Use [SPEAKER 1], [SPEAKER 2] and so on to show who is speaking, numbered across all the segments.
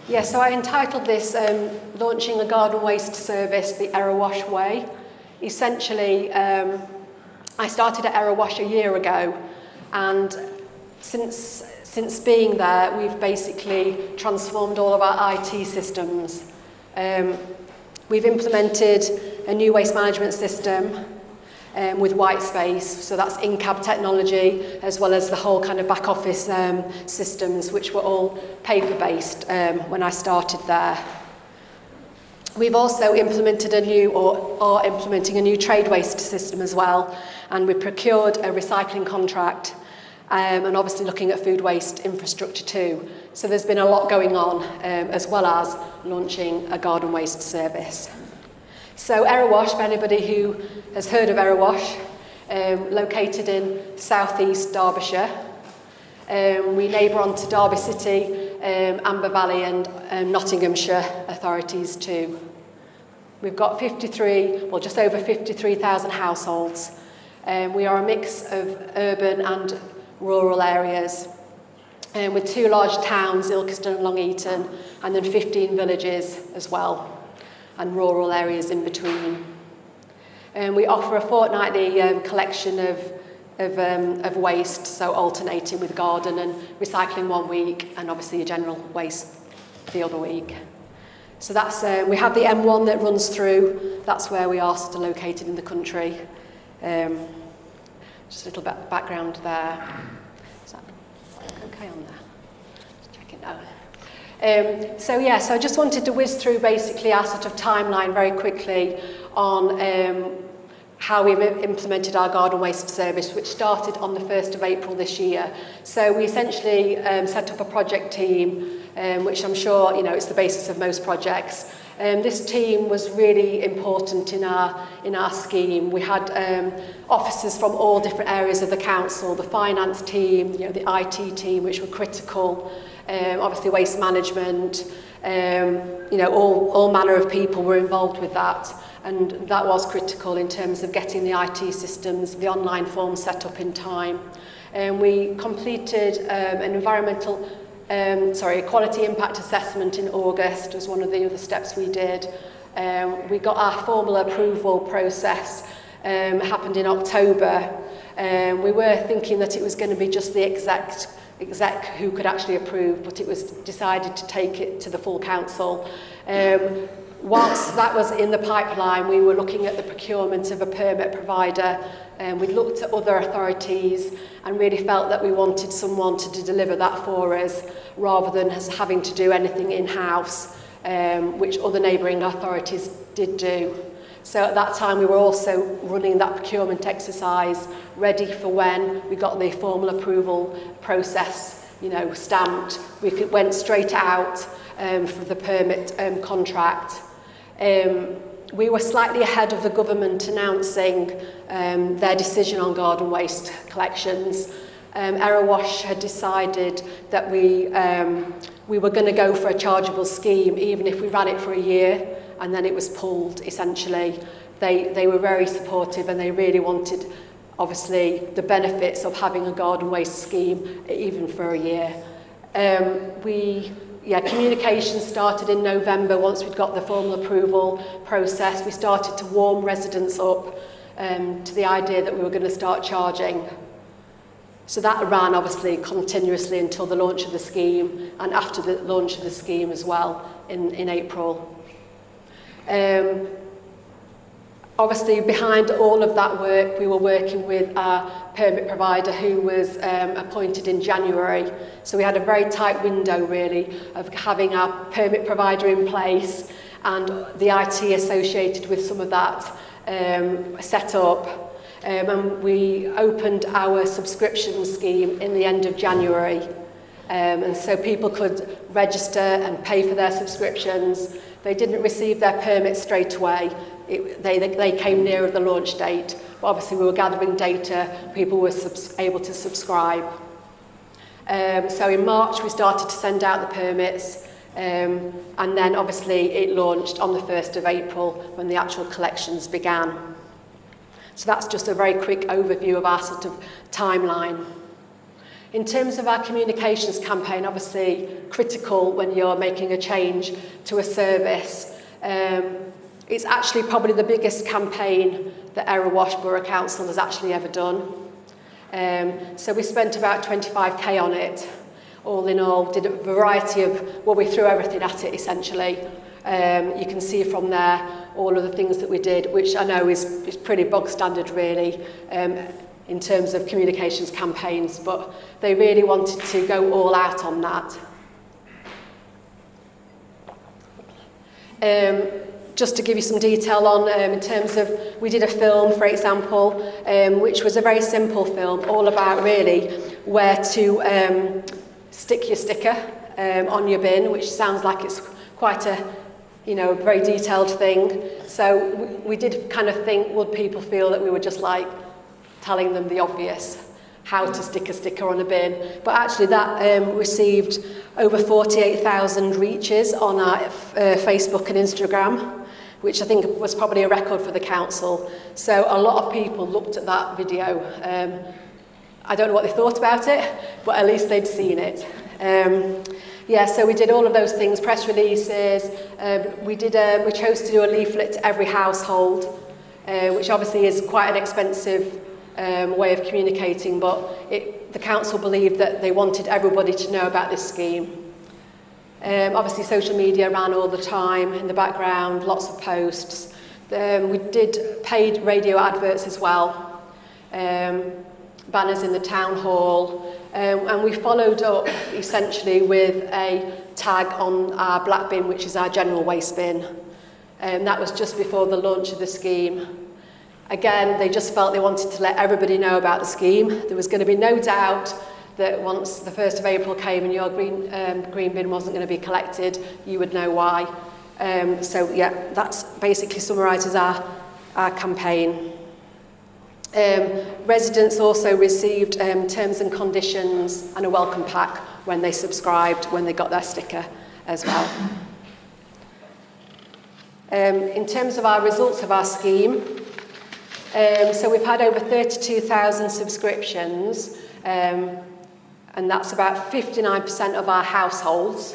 [SPEAKER 1] Yeah, so I entitled this Launching a Garden Waste Service, the Erewash Way. Essentially, I started at Erewash a year ago, and since being there, we've basically transformed all of our IT systems. We've implemented a new waste management system with white space, so that's in-cab technology, as well as the whole kind of back office systems, which were all paper-based when I started there. We've also implemented or are implementing a new trade waste system as well, and we procured a recycling contract, and obviously looking at food waste infrastructure too. So there's been a lot going on, as well as launching a garden waste service. So Erewash, for anybody who has heard of Erewash, located in southeast Derbyshire. We neighbour onto Derby City, Amber Valley and Nottinghamshire authorities too. We've got just over 53,000 households. We are a mix of urban and rural areas, with 2 large towns, Ilkeston and Long Eaton, and then 15 villages as well, and rural areas in between. We offer a fortnightly collection of waste, so alternating with garden and recycling one week, and obviously your general waste the other week. So that's we have the M1 that runs through. That's where we are sort of located in the country. Just a little bit of background there. Is that okay on there? Just check it out. So I just wanted to whiz through basically our sort of timeline very quickly on how we've implemented our garden waste service, which started on the 1st of April this year. So we essentially set up a project team, which I'm sure, it's the basis of most projects. This team was really important in our scheme. We had officers from all different areas of the council, the finance team, the IT team, which were critical, obviously waste management, all manner of people were involved with that. And that was critical in terms of getting the IT systems, the online forms set up in time. We completed an quality impact assessment in August was one of the other steps we did. We got our formal approval process, happened in October. We were thinking that it was going to be just the exec who could actually approve, but it was decided to take it to the full council. Whilst that was in the pipeline, we were looking at the procurement of a permit provider, and we'd looked at other authorities and really felt that we wanted someone to deliver that for us rather than us having to do anything in-house, which other neighbouring authorities did do. So at that time we were also running that procurement exercise ready for when we got the formal approval process, stamped. We went straight out for the permit contract. We were slightly ahead of the government announcing their decision on garden waste collections. Erewash had decided that we were going to go for a chargeable scheme even if we ran it for a year, and then it was pulled essentially. They were very supportive and they really wanted obviously the benefits of having a garden waste scheme even for a year. Communication started in November. Once we'd got the formal approval process, we started to warm residents up to the idea that we were going to start charging. So that ran obviously continuously until the launch of the scheme, and after the launch of the scheme as well in April. Obviously, behind all of that work, we were working with our permit provider who was appointed in January. So we had a very tight window, really, of having our permit provider in place and the IT associated with some of that set up. And we opened our subscription scheme in the end of January. And so people could register and pay for their subscriptions. They didn't receive their permits straight away. They came nearer the launch date, but obviously we were gathering data, people were able to subscribe. So in March we started to send out the permits, and then obviously it launched on the 1st of April when the actual collections began. So that's just a very quick overview of our sort of timeline. In terms of our communications campaign, obviously critical when you're making a change to a service. It's actually probably the biggest campaign that Erewash Borough Council has actually ever done. So we spent about 25k on it, all in all, did a variety of, well, we threw everything at it essentially. You can see from there all of the things that we did, which I know is pretty bog standard really, in terms of communications campaigns, but they really wanted to go all out on that. Just to give you some detail on, in terms of, we did a film, for example, which was a very simple film, all about really where to stick your sticker on your bin, which sounds like it's quite a, a very detailed thing. So we did kind of think, would people feel that we were just like telling them the obvious, how to stick a sticker on a bin? But actually that received over 48,000 reaches on our Facebook and Instagram, which I think was probably a record for the council. So a lot of people looked at that video. I don't know what they thought about it, but at least they'd seen it. So we did all of those things, press releases. We chose to do a leaflet to every household, which obviously is quite an expensive way of communicating, but the council believed that they wanted everybody to know about this scheme. Obviously social media ran all the time in the background, lots of posts. We did paid radio adverts as well, banners in the town hall, and we followed up essentially with a tag on our black bin, which is our general waste bin. That was just before the launch of the scheme. Again, they just felt they wanted to let everybody know about the scheme. There was going to be no doubt that once the 1st of April came and your green bin wasn't going to be collected, you would know why. So yeah, that basically summarises our campaign. Residents also received terms and conditions and a welcome pack when they subscribed, when they got their sticker as well. In terms of our results of our scheme, so we've had over 32,000 subscriptions, and that's about 59% of our households,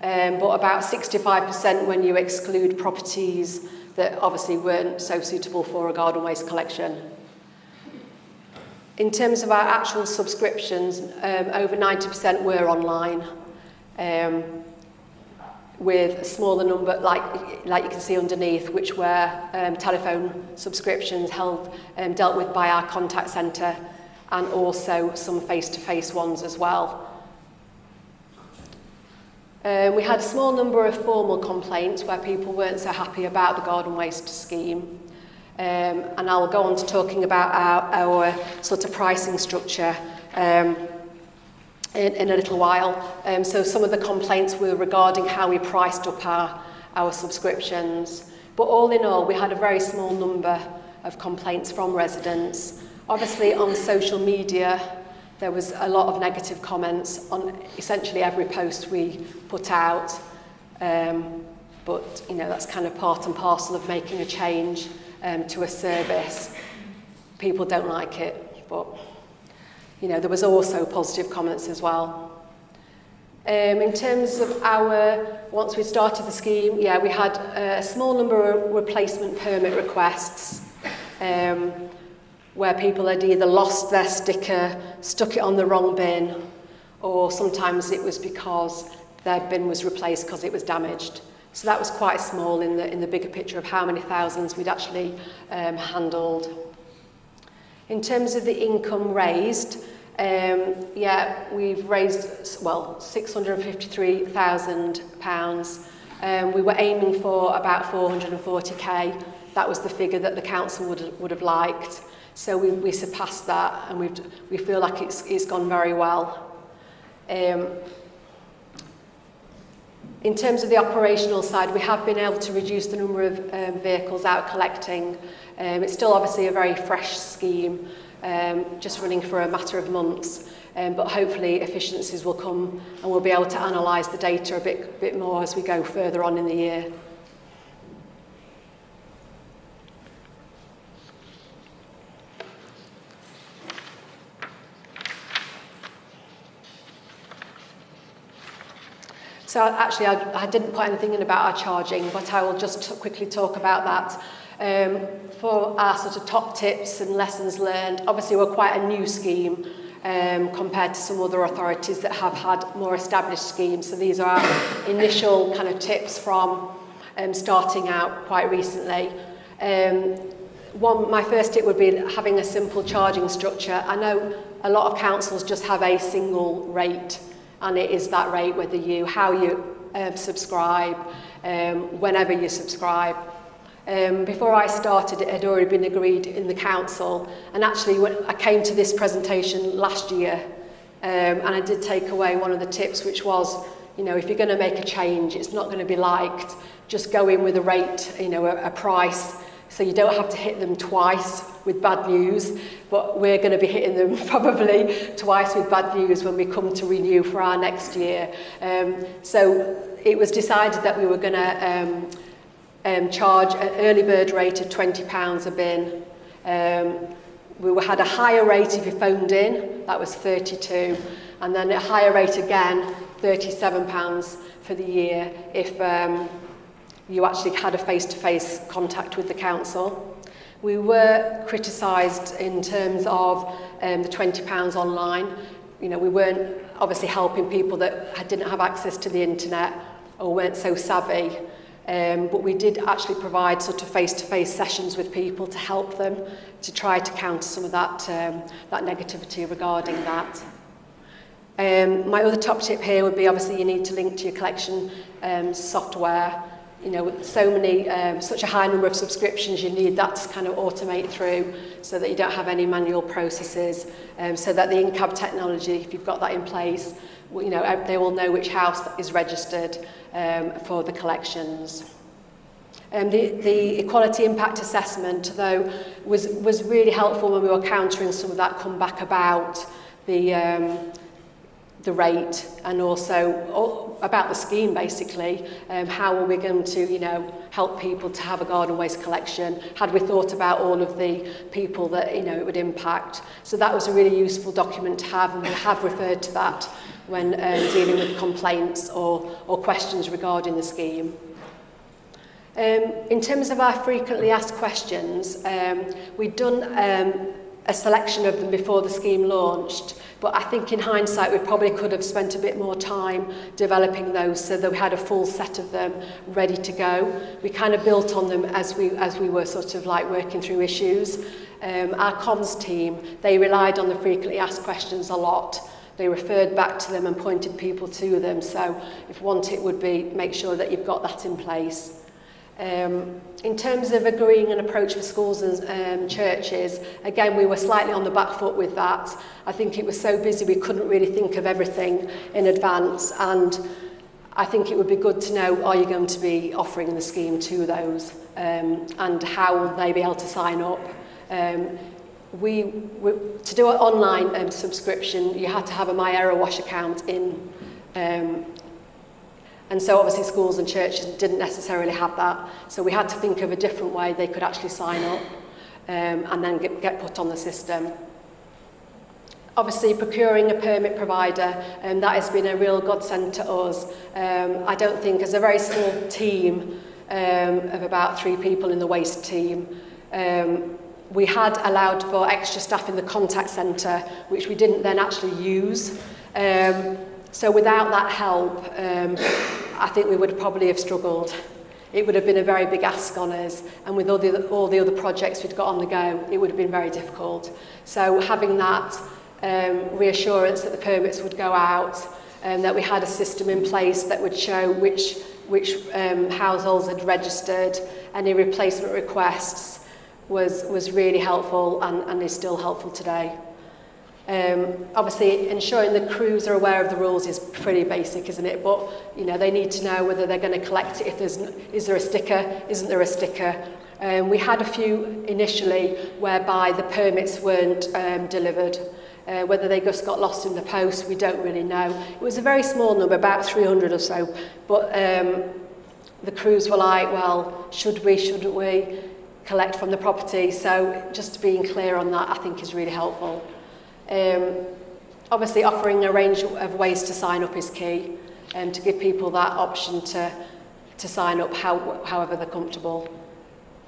[SPEAKER 1] but about 65% when you exclude properties that obviously weren't so suitable for a garden waste collection. In terms of our actual subscriptions, over 90% were online, with a smaller number, like you can see underneath, which were telephone subscriptions dealt with by our contact centre, and also some face-to-face ones as well. We had a small number of formal complaints where people weren't so happy about the garden waste scheme. And I'll go on to talking about our sort of pricing structure in a little while. So some of the complaints were regarding how we priced up our subscriptions. But all in all, we had a very small number of complaints from residents. Obviously on social media, there was a lot of negative comments on essentially every post we put out. But that's kind of part and parcel of making a change to a service. People don't like it, but there was also positive comments as well. In terms of once we started the scheme, we had a small number of replacement permit requests, where people had either lost their sticker, stuck it on the wrong bin, or sometimes it was because their bin was replaced because it was damaged. So that was quite small in the bigger picture of how many thousands we'd actually handled. In terms of the income raised, we've raised, well, £653,000. We were aiming for about 440k. That was the figure that the council would have liked. So we surpassed that, and we feel like it's gone very well. In terms of the operational side, we have been able to reduce the number of vehicles out collecting. It's still obviously a very fresh scheme, just running for a matter of months, but hopefully efficiencies will come and we'll be able to analyse the data a bit more as we go further on in the year. So actually, I didn't put anything in about our charging, but I will just quickly talk about that. For our sort of top tips and lessons learned, obviously we're quite a new scheme compared to some other authorities that have had more established schemes. So these are our initial kind of tips from starting out quite recently. My first tip would be having a simple charging structure. I know a lot of councils just have a single rate, and it is that rate how you subscribe, whenever you subscribe. Before I started, it had already been agreed in the council, and actually when I came to this presentation last year, and I did take away one of the tips, which was, if you're going to make a change, it's not going to be liked. Just go in with a rate, a price, so you don't have to hit them twice with bad news, but we're going to be hitting them probably twice with bad news when we come to renew for our next year. So it was decided that we were going to charge an early bird rate of £20 a bin. We had a higher rate if you phoned in, that was 32, and then a higher rate again, £37 for the year if you actually had a face-to-face contact with the council. We were criticised in terms of the £20 online. We weren't obviously helping people that didn't have access to the internet or weren't so savvy. But we did actually provide sort of face-to-face sessions with people to help them to try to counter some of that negativity regarding that. My other top tip here would be obviously you need to link to your collection software. With such a high number of subscriptions, you need that to kind of automate through so that you don't have any manual processes, so that the in-cab technology, if you've got that in place, they will know which house is registered for the collections. The equality impact assessment, though, was really helpful when we were countering some of that comeback about the rate, and also about the scheme basically. How are we going to help people to have a garden waste collection? Had we thought about all of the people that it would impact? So that was a really useful document to have, and we have referred to that when dealing with complaints or questions regarding the scheme. In terms of our frequently asked questions, we'd done a selection of them before the scheme launched, but I think in hindsight we probably could have spent a bit more time developing those so that we had a full set of them ready to go. We kind of built on them as we were sort of like working through issues. Our comms team, they relied on the frequently asked questions a lot. They referred back to them and pointed people to them, so if one tip would be make sure that you've got that in place. In terms of agreeing an approach for schools and churches, again, we were slightly on the back foot with that. I think it was so busy we couldn't really think of everything in advance, and I think it would be good to know, are you going to be offering the scheme to those, and how will they be able to sign up? To do an online subscription, you had to have a My Erewash account in, and so obviously schools and churches didn't necessarily have that. So we had to think of a different way they could actually sign up and then get put on the system. Obviously procuring a permit provider, that has been a real godsend to us. I don't think, as a very small team of about 3 people in the waste team, we had allowed for extra staff in the contact centre, which we didn't then actually use. So without that help, I think we would probably have struggled. It would have been a very big ask on us, and with all the other projects we'd got on the go, it would have been very difficult. So having that reassurance that the permits would go out, and that we had a system in place that would show which households had registered, any replacement requests, was really helpful and is still helpful today. Obviously, ensuring the crews are aware of the rules is pretty basic, isn't it? But they need to know whether they're going to collect it. Is there a sticker? Isn't there a sticker? We had a few initially whereby the permits weren't delivered. Whether they just got lost in the post, we don't really know. It was a very small number, about 300 or so. But the crews were like, well, should we, shouldn't we collect from the property? So just being clear on that, I think, is really helpful. Obviously, offering a range of ways to sign up is key. to give people that option to sign up however they're comfortable.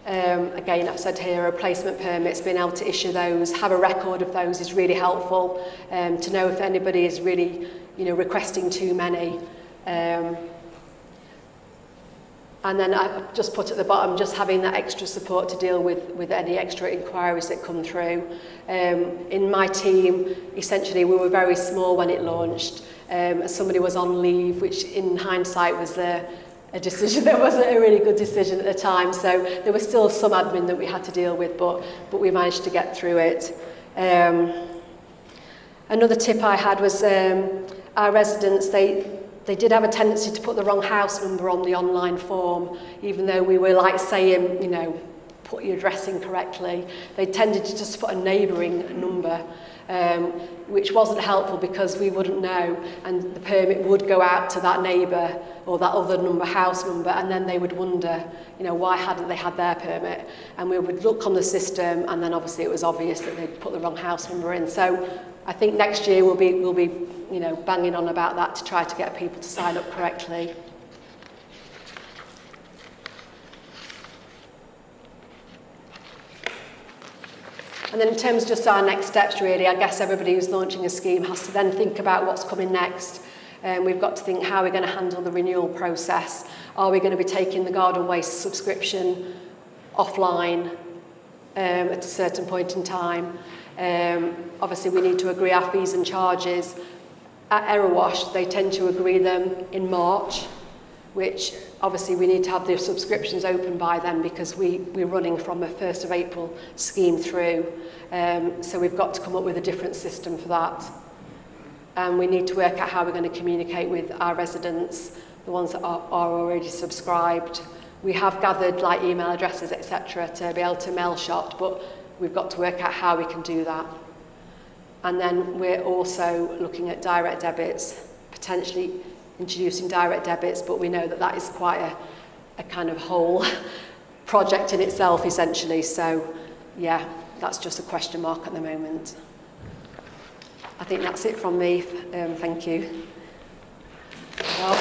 [SPEAKER 1] Again, I've said here, replacement permits, being able to issue those, have a record of those is really helpful, to know if anybody is really, requesting too many. And then I've just put at the bottom, just having that extra support to deal with any extra inquiries that come through. In my team, essentially, we were very small when it launched. Somebody was on leave, which in hindsight was a decision that wasn't a really good decision at the time. So there was still some admin that we had to deal with, but we managed to get through it. Another tip I had was our residents, they did have a tendency to put the wrong house number on the online form, even though we were saying, put your address in correctly. They tended to just put a neighbouring number, which wasn't helpful because we wouldn't know, and the permit would go out to that neighbour or that other house number, and then they would wonder, why hadn't they had their permit? And we would look on the system, and then obviously it was obvious that they'd put the wrong house number in. So I think next year we'll be banging on about that to try to get people to sign up correctly. And then in terms of just our next steps, really, I guess everybody who's launching a scheme has to then think about what's coming next. We've got to think how we're going to handle the renewal process. Are we going to be taking the garden waste subscription offline at a certain point in time? Obviously, we need to agree our fees and charges. At Erewash, they tend to agree them in March, which obviously we need to have the subscriptions open by then because we're running from a 1st of April scheme through. So we've got to come up with a different system for that. And we need to work out how we're going to communicate with our residents, the ones that are already subscribed. We have gathered email addresses, etc., to be able to mail shot, but we've got to work out how we can do that. And then we're also looking at direct debits, potentially introducing direct debits, but we know that is quite a kind of whole project in itself, essentially. So, yeah, that's just a question mark at the moment. I think that's it from me. Thank you. Well,